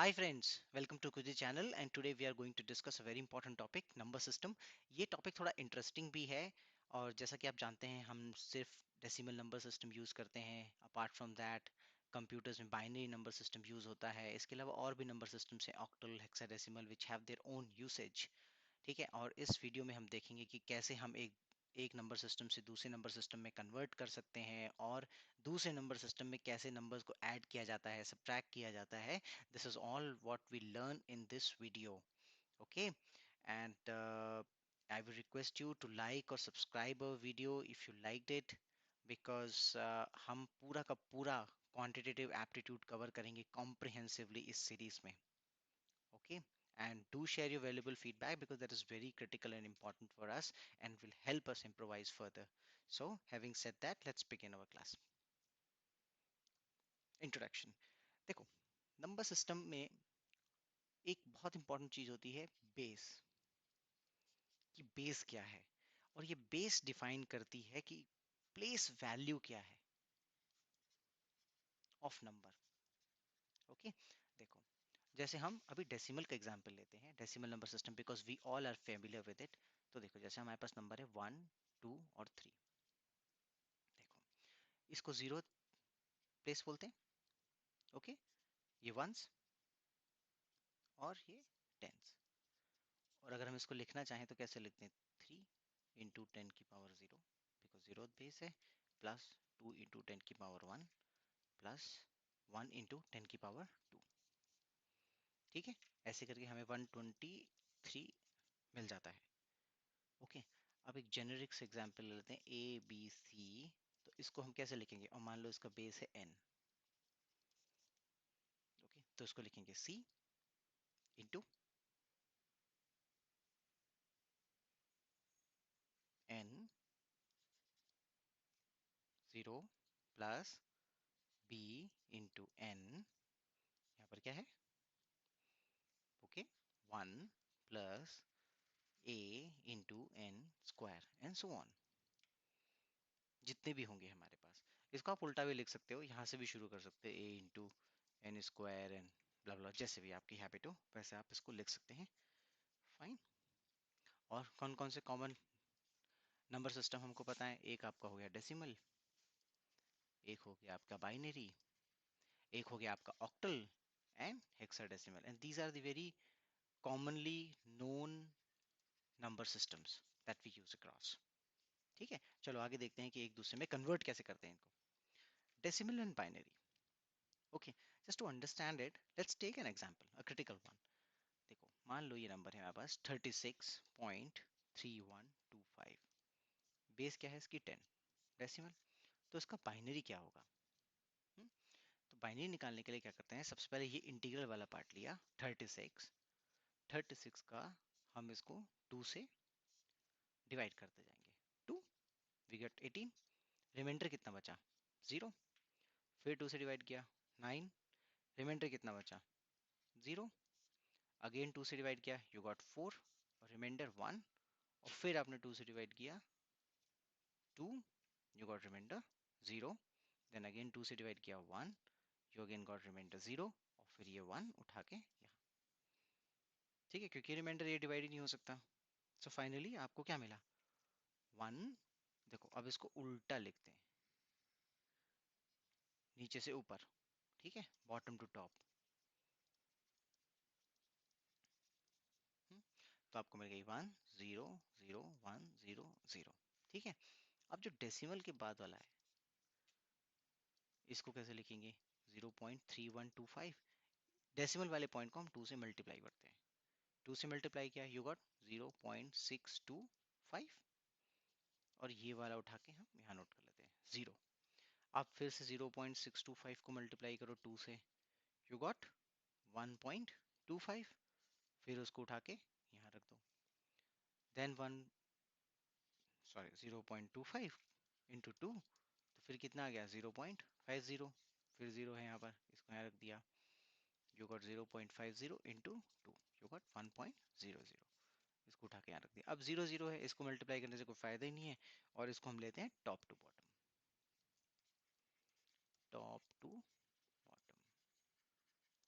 Hi friends, welcome to Kuji channel and today we are going to discuss a very important topic number system। ये topic थोड़ा interesting भी है और जैसा कि आप जानते हैं हम सिर्फ डेसिमल नंबर सिस्टम यूज़ करते हैं। अपार्ट फ्रॉम दैट कंप्यूटर्स में बाइनरी नंबर सिस्टम यूज़ होता है। इसके अलावा और भी नंबर सिस्टम्स हैं octal hexadecimal which have their own usage. ठीक है, और इस वीडियो में हम देखेंगे कि कैसे हम एक नंबर सिस्टम से दूसरे नंबर सिस्टम में कन्वर्ट कर सकते हैं और दूसरे नंबर सिस्टम में कैसे नंबर्स को ऐड किया जाता है, सब्ट्रैक्ट किया जाता है। This is all what we learn in this video. Okay, and I will request you to like or subscribe our video if you liked it because हम पूरा का पूरा quantitative aptitude cover करेंगे comprehensively इस series में। Okay, and do share your valuable feedback because that is very critical and important for us and will help us improvise further. So having said that, let's begin our class. Introduction। देखो, number system में एक बहुत important चीज होती है base. कि base क्या है और ये बेस डिफाइन करती है कि प्लेस वैल्यू क्या है ऑफ नंबर। ओके, देखो, जैसे हम अभी डेसिमल का एग्जांपल लेते हैं, decimal number system, because we all are familiar with it. तो देखो, जैसे हमारे पास नंबर है 1, 2 और 3। देखो, इसको जीरो प्लेस बोलते हैं। ओके, ये वंस और ये टेंस। और अगर हम इसको लिखना चाहें तो कैसे लिखते हैं? 3 × 10⁻�0, बिकॉज जीरो बेस है, प्लस 2 × 10⁻1 प्लस 1 × 10⁻2। ठीक है, ऐसे करके हमें 123 मिल जाता है। ओके, अब एक जेनेरिक से एग्जांपल ले लेते हैं ABC। तो इसको हम कैसे लिखेंगे? और मान लो इसका बेस है n। ओके, तो इसको लिखेंगे C into n 0 plus B into n, यहाँ पर क्या है? Okay, 1 plus A into n square and so on, जितने भी होंगे हमारे पास। इसको आप उल्टा भी लिख सकते हो, यहाँ से भी शुरू कर सकते हैं, A into n square and blah blah, जैसे भी आपकी हैबिट हो वैसे आप इसको लिख सकते हैं। फाइन। और कौन कौन से कॉमन नंबर सिस्टम हमको पता है? एक आपका हो गया डेसिमल, एक हो गया आपका बाइनरी, एक हो गया आपका octal and hexadecimal, and these are the very commonly known number systems that we use across. ठीक है, चलो आगे देखते हैं कि एक दूसरे में कन्वर्ट कैसे करते हैं इनको, decimal and binary. Okay, just to understand it, let's take an example, a critical one. देखो, मान लो ये नंबर है हमारे पास 36.3125। बेस क्या है इसकी? 10 डेसिमल। तो इसका बाइनरी क्या होगा? हम्म, तो बाइनरी निकालने के लिए क्या करते हैं? सबसे पहले ये इंटीग्रल वाला पार्ट लिया 36, 36 का हम इसको 2 से डिवाइड करते जाएंगे। 2 वी गेट 18, रिमाइंडर कितना बचा? 0। फिर 2 से डिवाइड किया 9, रिमाइंडर कितना बचा? 0। अगेन 2 से डिवाइड किया, यू गॉट 4 और रिमाइंडर 1। और फिर आपने 2 से डिवाइड किया 2, you got remainder 0। then again 2 से डिवाइड किया 1, you again got remainder 0। और फिर ये 1 उठा के यहाँ। ठीक है, क्योंकि रिमाइंडर ये डिवाइड ही नहीं हो सकता। सो फाइनली आपको क्या मिला? 1। देखो, अब इसको उल्टा लिखते हैं, नीचे से ऊपर। ठीक है, बॉटम टू टॉप। तो आपको मिल गई 1 0 0 1 0 0। ठीक है, अब जो डेसिमल के बाद वाला है इसको कैसे लिखेंगे? 0.3125। डेसिमल वाले पॉइंट को हम 2 से मल्टीप्लाई करते हैं। 2 से मल्टीप्लाई किया, यू गॉट 0.625। और ये वाला उठा के हम यहाँ नोट कर लेते हैं 0। अब फिर से 0.625 को मल्टीप्लाई करो 2 से, यू गॉट 1.25। फिर उसको उठा के यहाँ रख दो, देन 0.25 इंटू 2, तो फिर कितना आ गया? 0.50। फिर 0 है यहाँ पर, इसको यहाँ रख दिया, you got 0.50 into 2, you got 1.00। इसको उठा के यहाँ रख दिया। अब 0 0 है, इसको मल्टीप्लाई करने से कोई फायदा ही नहीं है, और इसको हम लेते हैं top to bottom, top to bottom,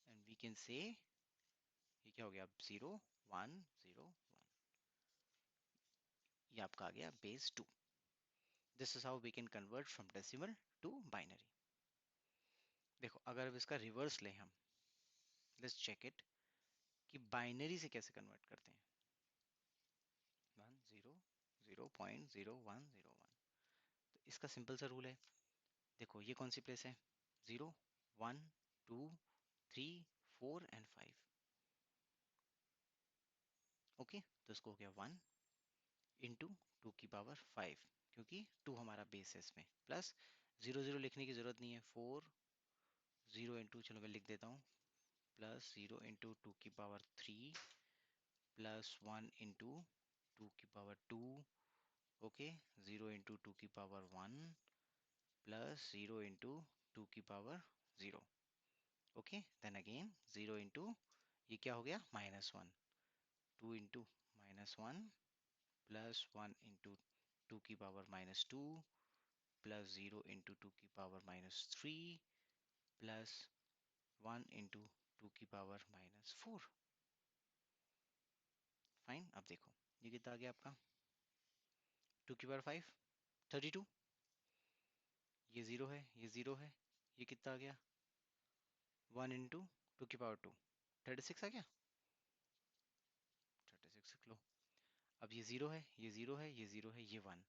and we can say ये क्या हो गया, 0 1 0 1, ये आपका आ गया base 2। This is how we can convert from decimal to binary. देखो अगर अब इसका रिवर्स लें हम, लेट्स चेक इट कि बाइनरी से कैसे कन्वर्ट करते हैं। 1 0 0.0101, तो इसका सिंपल सा रूल है। देखो ये कौन सी प्लेस है, 0 1 2 3 4 एंड 5। ओके, तो इसको हो गया 1 × 2⁵ क्योंकि 2 हमारा बेस है इसमें, प्लस 0 0 लिखने की जरूरत नहीं है, 4 0 चलो मैं लिख देता हूँ, plus 0 × 2⁵ plus 1 × 2⁵, okay, 0 × 2⁵ plus 0 × 2⁵, okay, then again 0 ये क्या हो गया, -1, 2 × -1 प्लस 1 × 2⁵ प्लस 0 × 2⁵ प्लस 1 × 2⁵ फाइन। अब देखो ये कितना आ गया आपका, 2⁵ 32, ये 0 है, ये 0 है, ये कितना आ गया, 1 × 2⁵ 36 आ गया, 36 लिख लो। अब ये 0 है, ये 0 है, ये 0 है, ये 1,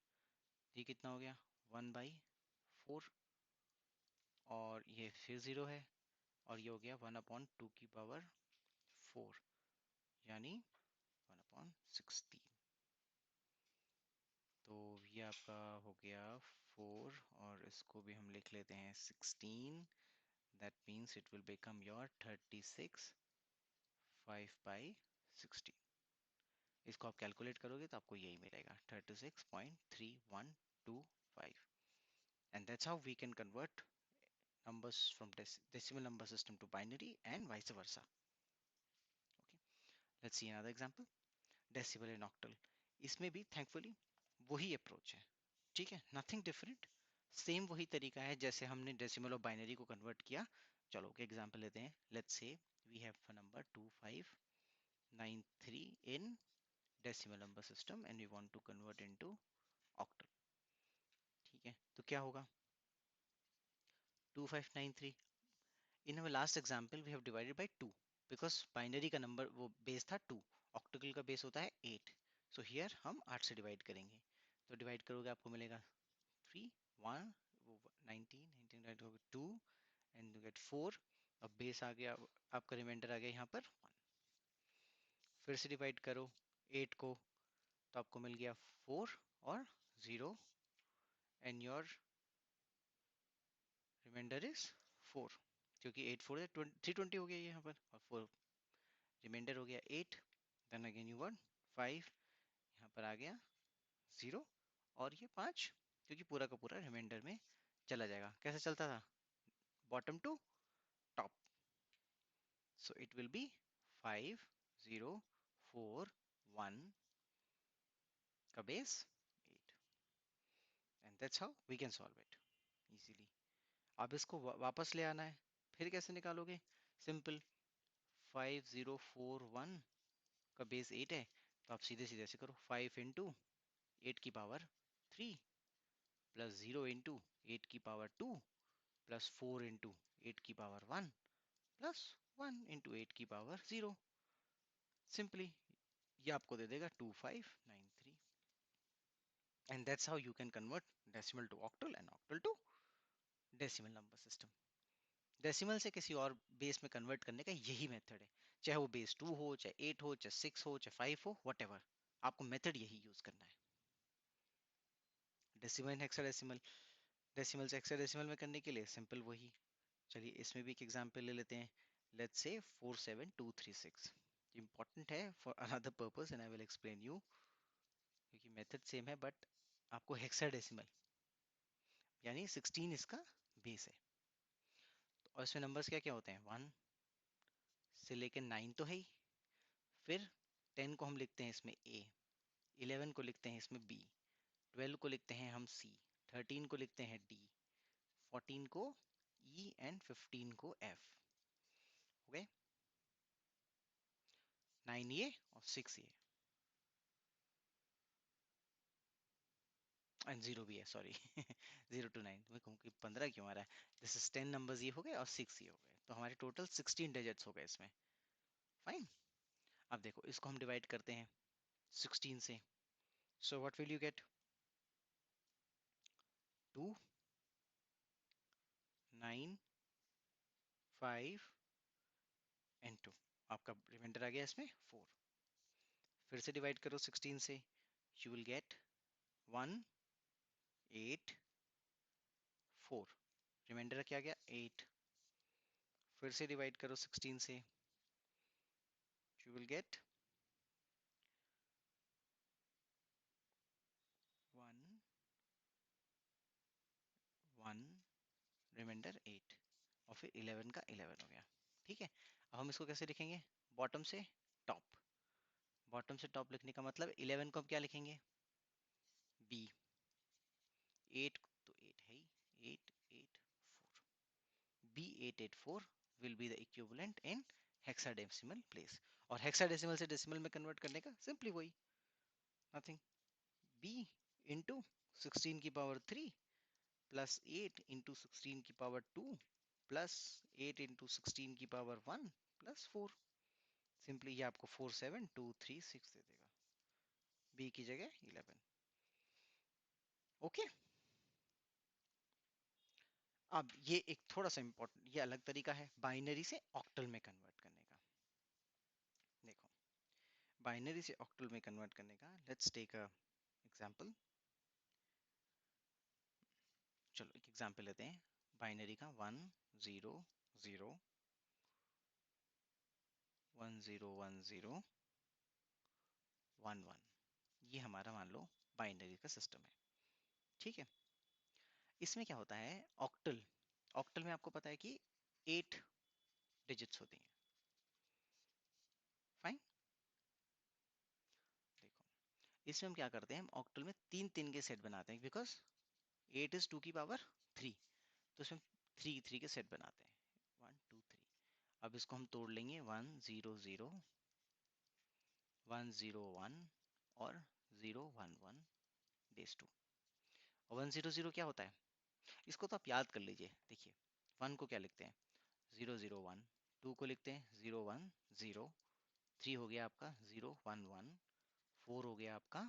ये कितना हो गया, 1/4, और ये फिर 0 है, और ये हो गया 1/2⁴, यानी 1/16। तो ये आपका हो गया 4, और इसको भी हम लिख लेते हैं 16। That means it will become your 36 5/16। इसको आप कैलकुलेट करोगे तो आपको यही मिलेगा, 36.3125। And that's how we can convert numbers from decimal number system to binary and vice versa. Okay, let's see another example, decimal and octal। इसमें भी thankfully वही अप्रोच है, ठीक है, नथिंग डिफरेंट, सेम वही तरीका है जैसे हमने डेसिमल और बाइनरी को कन्वर्ट किया। चलो ओके एग्जांपल लेते हैं, let's say we have a number 2593 in decimal number system and we want to convert into octal. ठीक है, तो क्या होगा, 2593 in our last example we have divided by 2 because binary का नंबर वो बेस था 2, ऑक्टल का बेस होता है 8, सो हियर हम 8 से डिवाइड करेंगे, तो डिवाइड करोगे आपको मिलेगा 3 1 19 19 डिवाइड होगा 2 एंड यू गेट 4। अब बेस आ गया, आपका रिमाइंडर आ गया यहाँ पर 1, फिर से डिवाइड करो 8 को, तो आपको मिल गया 4 और 0 एंड योर रिमाइंडर इज 4, क्योंकि 8 4 320 हो गया ये यहाँ पर, और 4 रिमाइंडर हो गया 8, देन अगेन यू वन 5, यहाँ पर आ गया 0, और ये 5, क्योंकि पूरा का पूरा रिमाइंडर में चला जाएगा। कैसे चलता था, bottom to top, so it will be 5 0 4 1 का base 8, and that's how we can solve it easily. अब इसको वापस ले आना है, फिर कैसे निकालोगे, सिंपल, 5 0 4 1 का बेस 8 है, तो आप सीधे सीधे ऐसे करो, 5 इंटू 8 की पावर 3 प्लस 0 इंटू 8 की पावर 2 प्लस 4 इंटू 8 की पावर 1 प्लस 1 इंटू 8 की पावर 0, सिंपली ये आपको दे देगा 2593। And that's how you can convert decimal to octal and octal to decimal number system. Decimal से किसी और बेस में कन्वर्ट करने का यही मेथड है, चाहे वो बेस 2 हो, चाहे 8 हो, चाहे 6 हो, चाहे 5 हो, व्हाटएवर, आपको मेथड यही यूज करना है। डेसिमल हेक्साडेसिमल, डेसिमल से हेक्साडेसिमल में करने के लिए सिंपल वही, चलिए इसमें भी एक एग्जांपल ले लेते हैं, लेट्स से 47236, इंपॉर्टेंट है for another purpose and I will explain you, क्योंकि मेथड सेम है बट आपको हेक्साडेसिमल यानी 16 इसका बेस है, तो और इसमें नंबर्स क्या क्या होते हैं, 1 से लेकर 9 तो है ही, फिर 10 को हम लिखते हैं इसमें ए, 11 को लिखते हैं इसमें बी, 12 को लिखते हैं हम सी, 13 को लिखते हैं डी, 14 को ई एंड 15 को एफ, ओके। 9 ये और 6 ये, एंड 0 भी है, सॉरी। 0 to 9, मैं कहूँ कि 15 क्यों आ रहा है। दिस इज 10 नंबर्स ये हो गए और 6 ये हो गए, तो हमारे टोटल 16 डिजिट्स हो गए इसमें। फाइन। अब देखो इसको हम डिवाइड करते हैं 16 से, so what will you get, 2, 9, 5 and 2, आपका रिमाइंडर आ गया इसमें 4। फिर से डिवाइड करो 16 से, यू विल गेट 1, 8, 4, रिमाइंडर क्या आ गया 8। फिर से डिवाइड करो 16 से, यू विल गेट 1, 1, रिमाइंडर 8, और फिर 11 का 11 हो गया। ठीक है, अब हम इसको कैसे लिखेंगे, बॉटम से टॉप। बॉटम से टॉप लिखने का मतलब 11 को हम क्या लिखेंगे, बी। 8 तो 8 है ही, 884, B884 will be the equivalent in hexadecimal place। और हेक्साडेसिमल से डेसिमल में कन्वर्ट करने का सिंपली वही, नथिंग, B इंटू 16 की पावर 3 प्लस 8 इंटू 16 की पावर 2 प्लस 8 इंटू 16 की पावर 1 प्लस 4। सिंपली ये आपको 47236 दे देगा, B की जगह 11। ओके, अब ये एक थोड़ा सा इंपॉर्टेंट, ये अलग तरीका है बाइनरी से ऑक्टल में कन्वर्ट करने का। देखो, बाइनरी से ऑक्टल में कन्वर्ट करने का, लेट्स टेक अ एग्जांपल। चलो एक एग्जांपल लेते हैं बाइनरी का, 1 0 0 1 0 1 0 1 1। ये हमारा मान लो बाइनरी का सिस्टम है। ठीक है, इसमें क्या होता है, ऑक्टल, ऑक्टल में आपको पता है कि 8 डिजिट्स होती हैं। फाइन। देखो इसमें हम क्या करते हैं, हम ऑक्टल में तीन तीन के सेट बनाते हैं, बिकॉज 8 इज 2 की पावर 3, तो इसमें 3 3 के सेट बनाते हैं, 1 2 3। अब इसको हम तोड़ लेंगे, 1 0 0 1 0 1 और 0 1 1 बेस 2। और 1 0 0 क्या होता है, इसको तो आप याद कर लीजिए। देखिए 1 को क्या लिखते हैं, 0 0 1, 2 को लिखते हैं 0 1 0, 3 हो गया आपका 0 1 1, 4 हो गया आपका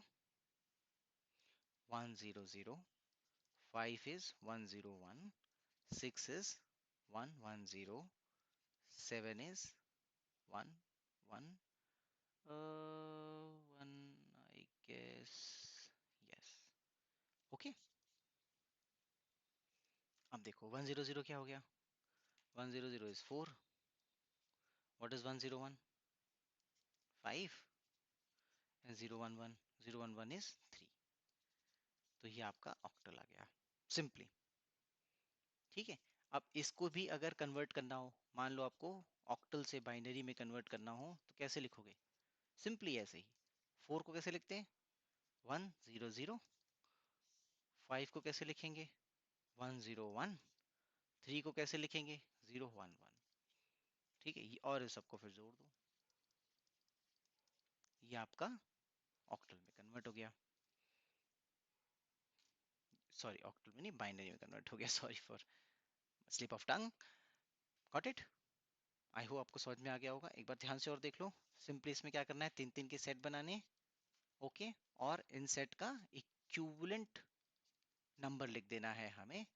1 0 0, 5 is 1 0 1, 6 is 1 1 0, 7 is 1 1 1, I guess, yes। Okay, अब देखो 1 0 0 क्या हो गया, 1 0 0 is 4, what is 1 0 1, 5, and 0 1 1, 0 1 1 is 3। तो ये आपका ऑक्टल आ गया सिंपली। ठीक है, अब इसको भी अगर कन्वर्ट करना हो, मान लो आपको ऑक्टल से बाइनरी में कन्वर्ट करना हो, तो कैसे लिखोगे, सिंपली ऐसे ही। 4 को कैसे लिखते हैं, 1 0 0, 5 को कैसे लिखेंगे, 1 0 1, 3 को कैसे लिखेंगे, 0 1 1। ठीक है, ये और इस सबको फिर जोड़ दो, ये आपका ऑक्टल में कन्वर्ट हो गया, सॉरी ऑक्टल में नहीं, बाइनरी में कन्वर्ट हो गया, sorry for slip of tongue. Got it, I hope आपको समझ में आ गया होगा। एक बार ध्यान से और देख लो, सिंपली इसमें क्या करना है, तीन तीन के सेट बनाने, ओके, और इन सेट का इक्विवेलेंट नंबर लिख देना है हमें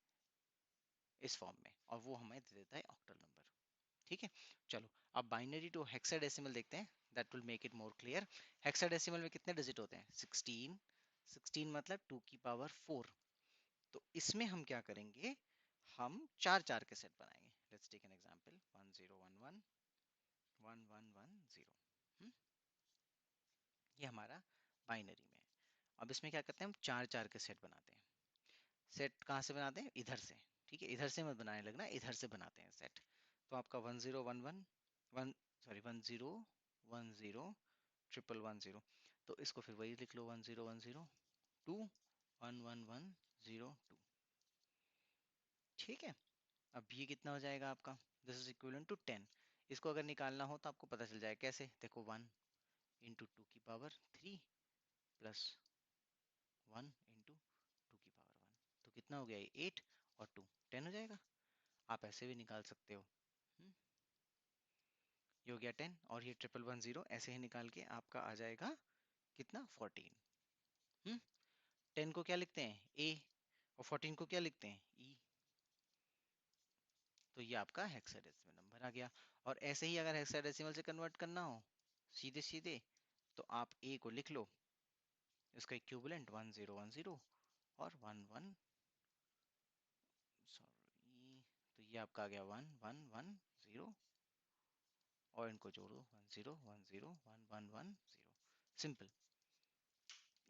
इस फॉर्म में, और वो हमें दे देता है ऑक्टल नंबर। ठीक है, चलो अब बाइनरी टू हेक्साडेसिमल देखते हैं, that will make it more clear. Hexadecimal में कितने डिजिट होते हैं, 16, 16 मतलब 2 की पावर 4। तो इसमें हम क्या करेंगे, हम चार चार के सेट बनाएंगे। Let's take an example, 1 0 1 1 1 1 1 0। ये हमारा बाइनरी में है। अब इसमें क्या करते हैं, हम चार चार के सेट बनाते हैं। सेट कहाँ से बनाते हैं, इधर से। ठीक है, इधर से मत बनाने लगना, इधर से बनाते हैं सेट। तो आपका 1 0 1 1 1, सॉरी 1 0 1 0 ट्रिपल 1 0, तो इसको फिर वही लिख लो, 1 0 1 0 2 1 1 1 0 2। ठीक है, अब ये कितना हो जाएगा आपका, दिस इज इक्विवेलेंट टू 10। इसको अगर निकालना हो तो आपको पता चल जाएगा कैसे, देखो 1 इंटू 2 की पावर 3 प्लस 1 इंटू 2 की पावर 1, तो कितना हो गया ये 8 और 2 10 हो जाएगा। आप ऐसे भी निकाल सकते हो। हम्म, ये हो गया 10 और ये 1110 ऐसे ही निकाल के आपका आ जाएगा कितना 14। 10 को क्या लिखते हैं ए और 14 को क्या लिखते हैं ई, तो ये आपका हेक्साडेसिमल नंबर आ गया। और ऐसे ही अगर हेक्साडेसिमल से कन्वर्ट करना हो सीधे सीधे तो आप ए को लिख लो, इसका इक्विवेलेंट 1010 और 11, सॉरी, तो ये आपका आ गया 1110 और इनको जोड़ो 1010 1110। सिंपल,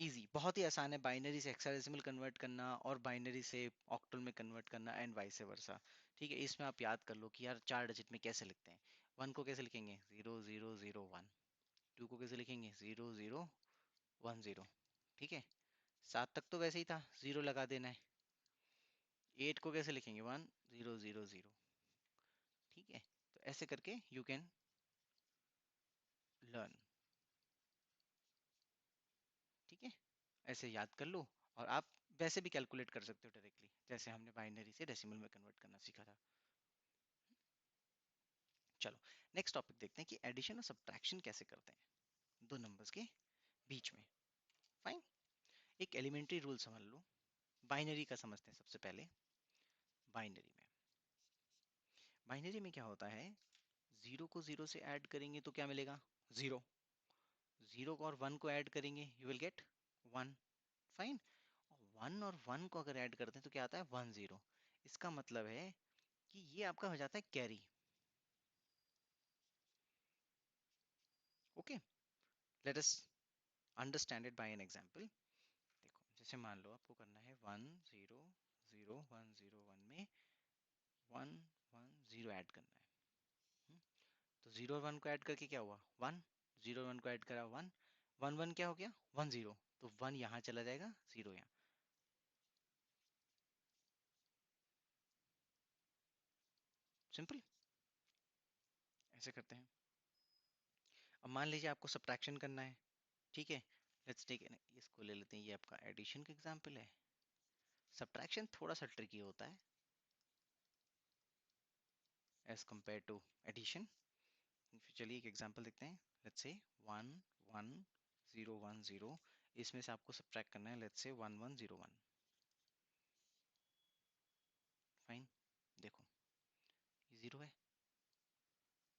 इजी, बहुत ही आसान है बाइनरी से हेक्साडेसिमल कन्वर्ट करना और बाइनरी से ऑक्टल में कन्वर्ट करना एंड वाइस वर्सा। ठीक है, इसमें आप याद कर लो कि यार 4 डिजिट में कैसे लिखते हैं। 1 को कैसे लिखेंगे 0001, 2 को कैसे लिखेंगे 0010। ठीक है, 7 तक तो वैसे ही था, 0 लगा देना है। 8 को कैसे लिखेंगे 1000। ठीक है, तो ऐसे करके यू कैन लर्न। ठीक है, ऐसे याद कर लो और आप वैसे भी कैलकुलेट कर सकते हो डायरेक्टली, जैसे हमने बाइनरी से डेसिमल में कन्वर्ट करना सीखा था। चलो नेक्स्ट टॉपिक देखते हैं कि एडिशन और सब्ट्रैक्शन कैसे करते हैं दो नंबर्स के बीच में। फाइन, एक एलिमेंट्री रूल समझ लो, बाइनरी का समझते हैं सबसे पहले। बाइनरी में बाइनरी में क्या होता है, 0 को 0 से ऐड करेंगे तो क्या मिलेगा 0, 0 और 1 को ऐड करेंगे यू विल गेट 1। फाइन, 1 और 1 को अगर ऐड करते हैं तो क्या आता है 10। इसका मतलब है कि ये आपका हो जाता है carry. Okay, let us understand it by an example. देखो जैसे मान लो आपको करना है 100101 में 110 ऐड करना है। हम्म, तो 0 और 1 को ऐड करके क्या हुआ 1, 0 और 1 को ऐड करा 1, 1 1 क्या हो गया 10, तो 1 यहाँ चला जाएगा 0 यहाँ। सिंपल, ऐसे करते हैं। अब मान लीजिए आपको सब्ट्रैक्शन करना है। ठीक है, लेट्स टेक, इसको ले लेते हैं, ये आपका एडिशन का एग्जांपल है। सब्ट्रैक्शन थोड़ा सा ट्रिकी होता है एज कंपेयर टू एडिशन। चलिए एक एग्जांपल देखते हैं। लेट्स से 11010, इसमें से आपको सब्ट्रैक्ट करना है लेट्स से 1101। फाइन, देखो ये 0 है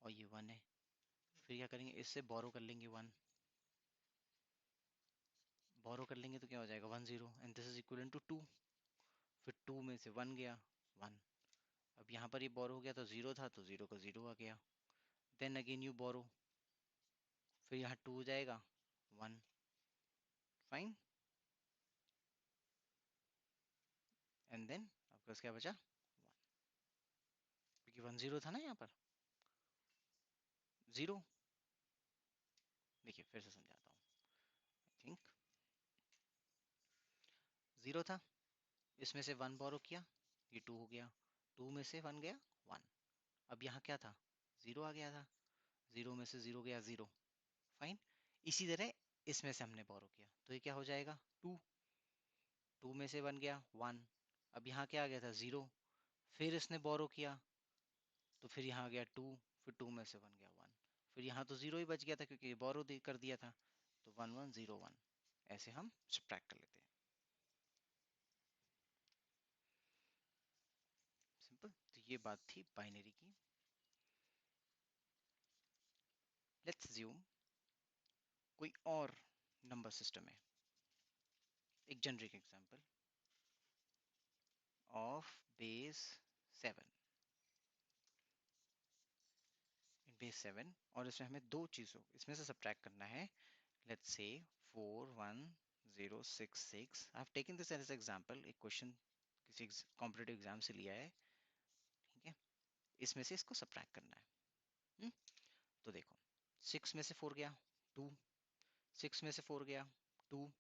और ये 1 है, फिर क्या करेंगे इससे बोरो कर लेंगे 1, बोरो कर लेंगे तो क्या हो जाएगा 10 and this is equal to 2, फिर 2 में से 1 गया 1। अब यहाँ पर ये बोरो हो गया तो 0 था तो 0 का 0 आ गया, देन अगेन यू बोरो, फिर यहाँ 2 हो जाएगा 1। फाइन, एंड देन आपके पास क्या बचा 1, क्योंकि 10 था ना यहाँ पर 0। देखिए फिर से समझाता हूँ। आई थिंक 0 था, इसमें से 1 बोरो किया, ये 2 हो गया, 2 में से 1 गया 1। अब यहाँ क्या था 0 आ गया था, 0 में से 0 गया 0। फाइन, इसी तरह इसमें से हमने बोरो किया तो ये क्या हो जाएगा 2, 2 में से 1 गया 1। अब यहाँ क्या आ गया था 0, फिर इसने बोरो किया तो फिर यहाँ आ गया 2, फिर 2 में से 1 गया 1, फिर यहाँ तो 0 ही बच गया था क्योंकि ये बोरो कर दिया था, तो 1101। ऐसे हम सब्ट्रैक्ट कर लेते हैं। सिंपल, तो ये बात थी बाइनरी की। लेट्स अज्यूम कोई और नंबर सिस्टम है, एक generic example of base 7, base 7, और इसमें हमें दो चीज़ों इसमें से सब्ट्रैक्ट करना है। Let's say 41066, I have taken this as example, एक क्वेश्चन किसी कॉम्पिटिटिव एग्जाम से लिया है। ठीक है, इसमें से इसको सब्ट्रैक्ट करना है। हुँ? तो देखो 6 में से 4 गया 2, 6 में से 4 गया 2,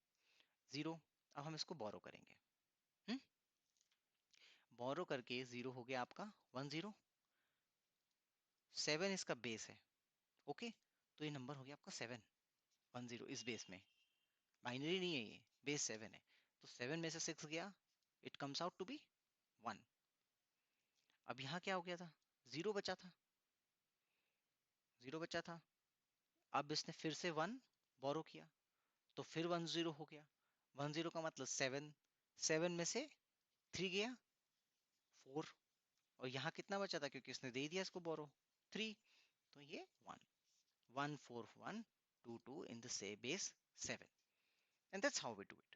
0। अब हम इसको बोरो करेंगे। हुँ? बोरो करके 0 हो गया आपका 10, 7 इसका बेस है। ओके, तो ये नंबर हो गया आपका 7। 10 इस बेस में, बाइनरी नहीं है ये, बेस 7 है, तो 7 में से 6 गया, it comes out to be 1। अब यहाँ क्या हो गया था, जीरो बचा था, जीरो बचा था। अब इसने फिर से 1 बोरो किया, तो फिर 10 हो गया। 10 का मतलब 7, 7 में से 3 गया, 4, और यहाँ कितना बचा था क्योंकि इसने दे दिया इसको बोरो, 3, तो ये 1, 1 4 1 2 2 इन द से base 7, and that's how we do it.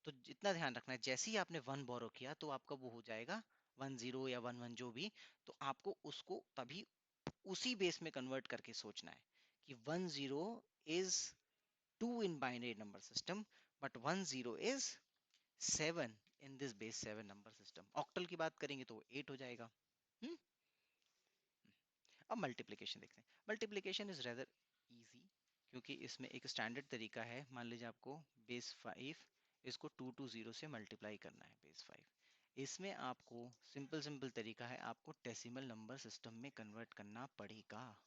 तो जितना ध्यान रखना है, जैसे ही आपने 1 बोरो किया तो आपका वो हो जाएगा 10 या 11 जो भी, तो आपको उसको तभी उसी बेस में कन्वर्ट करके सोचना है कि 10 is 2 in binary number system, but 10 is 7 in this base 7 number system। Octal की बात करेंगे तो 8 हो जाएगा। हम्म। अब मल्टीप्लिकेशन देखते हैं। मल्टीप्लिकेशन इज रेदर इजी, क्योंकि इसमें एक स्टैंडर्ड तरीका है। मान लीजिए आपको बेस 5 इसको 2 to 0 से मल्टीप्लाई करना है, बेस 5। इसमें आपको सिंपल सिंपल तरीका है, आपको डेसिमल नंबर सिस्टम में कन्वर्ट करना पड़ेगा,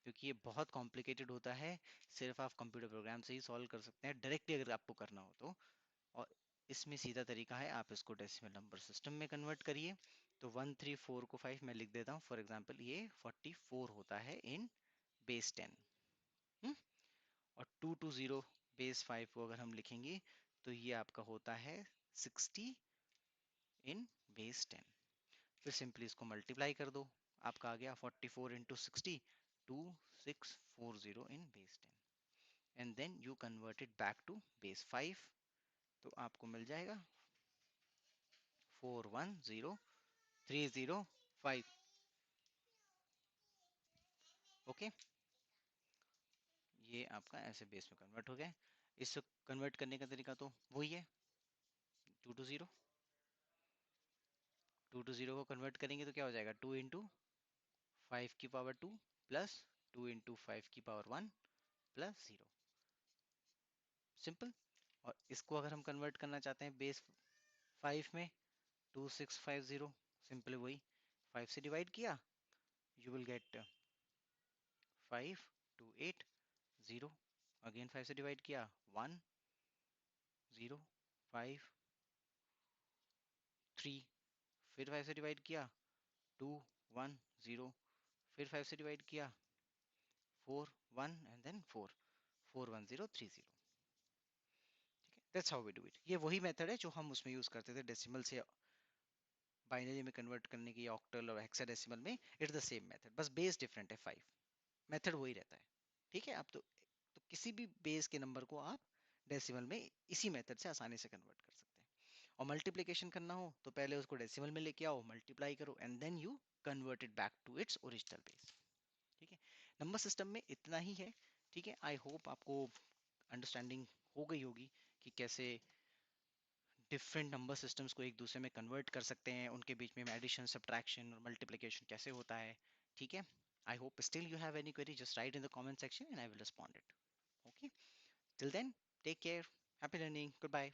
क्योंकि ये बहुत कॉम्प्लिकेटेड होता है। सिर्फ आप कंप्यूटर प्रोग्राम से ही सॉल्व कर सकते हैं डायरेक्टली अगर आपको करना हो तो। और इसमें सीधा तरीका है, आप इसको डेसिमल नंबर सिस्टम में कन्वर्ट करिए। तो 1 3 4 को 5 मैं लिख देता हूँ, फॉर एग्जांपल ये 44 होता है इन बेस 10। और 2 to 0 बेस 5 को अगर हम लिखेंगे तो ये आपका होता है 60 इन बेस 10। फिर सिंपली इसको मल्टीप्लाई कर दो, आपका आ गया 44 into 60, 2640 in base 10, and then you convert it back to base 5, तो आपको मिल जाएगा 410305। ओके, ये आपका ऐसे बेस में कन्वर्ट हो गया। इससे कन्वर्ट करने का तरीका तो वही है, 2 to 0, 2 to 0 को कन्वर्ट करेंगे तो क्या हो जाएगा, 2 into 5 की पावर 2 प्लस 2 into 5 की पावर 1 प्लस 0, सिंपल। और इसको अगर हम कन्वर्ट करना चाहते हैं बेस 5 में, 2650, सिंपल वही 5 से डिवाइड किया, यू विल गेट 5280। अगेन 5 से डिवाइड किया, 1053। फिर 5 से डिवाइड किया, 210। फिर 5 से डिवाइड किया, 41 एंड देन 4, 41030। ठीक है, that's how we do it. ये वही मेथड है जो हम उसमें यूज करते थे डेसिमल से बाइनरी में कन्वर्ट करने की, ऑक्टल और हेक्साडेसिमल में। इट्स द सेम मेथड, बस बेस डिफरेंट है 5, मेथड वही रहता है। ठीक है, आप तो किसी भी बेस के नंबर को आप डेसिमल में इसी मेथड से आसानी से कन्वर्ट कर सकते हैं। और मल्टीप्लिकेशन करना हो तो पहले उसको डेसिमल में लेके आओ, मल्टीप्लाई करो, and then you convert it back to its original base. ठीक है, नंबर सिस्टम में इतना ही है। ठीक है, आई होप आपको अंडरस्टैंडिंग हो गई होगी कि कैसे डिफरेंट नंबर सिस्टम्स को एक दूसरे में कन्वर्ट कर सकते हैं, उनके बीच में एडिशन सब्ट्रैक्शन और मल्टीप्लिकेशन कैसे होता है। ठीक है, I hope still you have any query, just right in the comment section and I will respond it. Okay, till then, take care, happy learning, goodbye।